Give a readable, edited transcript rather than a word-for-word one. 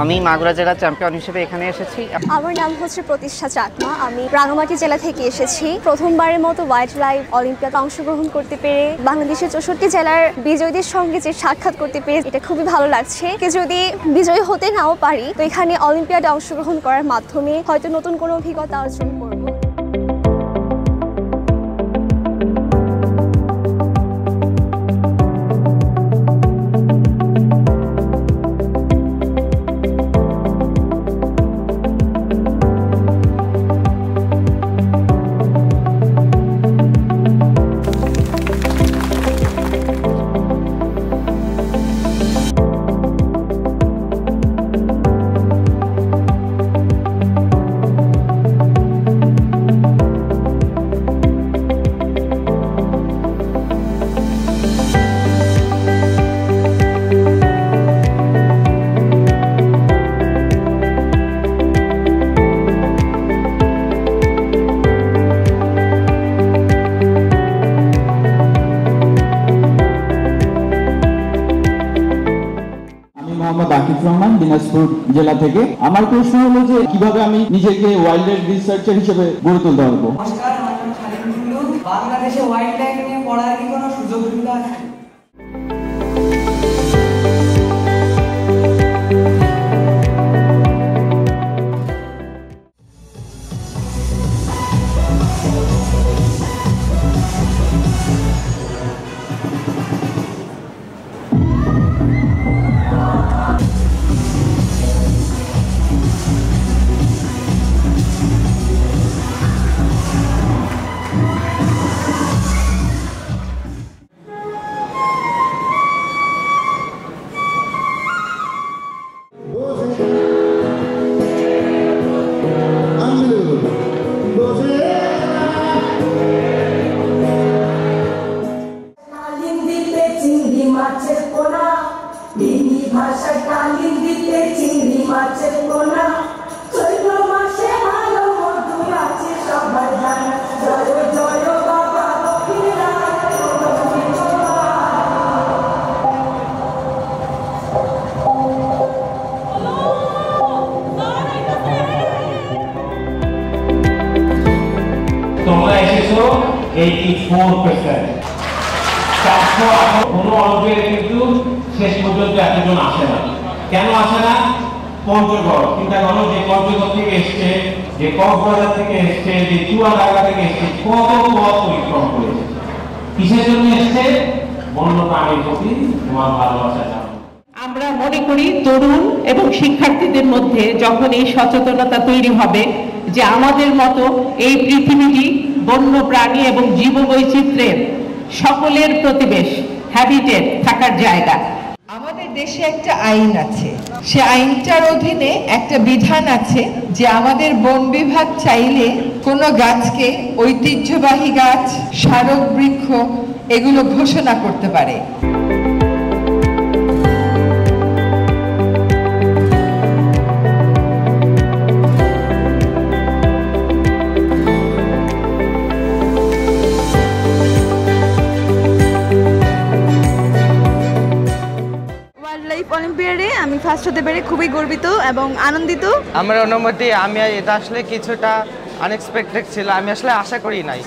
আমি মাগুরা জেলা চ্যাম্পিয়ন হিসেবে এখানে এসেছি। আমার নাম হচ্ছে প্রতিষ্ঠা চাকমা। আমি রাঙামাটি জেলা থেকে এসেছি। প্রথমবারের মতো ওয়াইল্ড লাইফ অলিম্পিয়াডে অংশগ্রহণ করতে পেরে বাংলাদেশের 64 জেলার বিজয়ীদের সঙ্গে যে সাক্ষাৎ করতে পেরে এটা খুবই ভালো লাগছে। যদি বিজয়ী হতে নাও পারি তো এখানে অলিম্পিয়াডে অংশগ্রহণ করার মাধ্যমে হয়তো নতুন কোনো অভিজ্ঞতা অর্জন করব। বাকিফ রহমান, দিনাজপুর জেলা থেকে। আমার প্রশ্ন হলো যে কিভাবে আমি নিজেকে ওয়াইল্ড লাইফ রিসার্চার হিসেবে গড়ে তুলতে পারবো। নমস্কার, আমার নাম খালিদ টুন্ডু। বাংলাদেশে ওয়াইল্ড লাইফ নিয়ে পড়ার কি কোনো সুযোগ সুবিধা আছে? তোমরা এসেছো 84%। 408 কোনো অলিম্পিয়াডে কিন্তু শেষ পর্যন্ত এতজন আসে না। কেন আসে না? পঞ্চগড়, চিন্তা করো, যে পঞ্চগড় থেকে এসছে, যে কক্সবাজার থেকে এসছে, যে চুয়াডাঙ্গা থেকে এসছে, কত পথ পরিক্রম করেছে। কিসের জন্য এসছে? বন্যপ্রাণীর প্রতি তোমার ভালোবাসা। আমরা মনে করি তরুণ এবং শিক্ষার্থীদের মধ্যে যখন এই সচেতনতা তৈরি হবে যে আমাদের মতো এই পৃথিবীটি বন্য প্রাণী এবং জীববৈচিত্র্যের সকলের প্রতিবেশ, হ্যাবিটেট থাকার জায়গা। আমাদের দেশে একটা আইন আছে, সে আইনটার অধীনে একটা বিধান আছে যে আমাদের বন বিভাগ চাইলে কোনো গাছকে ঐতিহ্যবাহী গাছ, স্মারক বৃক্ষ এগুলো ঘোষণা করতে পারে। অলিম্পিয়াডে আমি ফার্স্ট হতে পেরে খুবই গর্বিত এবং আনন্দিত। আমার অনুমতি, আমি এটা আসলে কিছুটা আনএক্সপেক্টেড ছিল, আমি আসলে আশা করি নাই।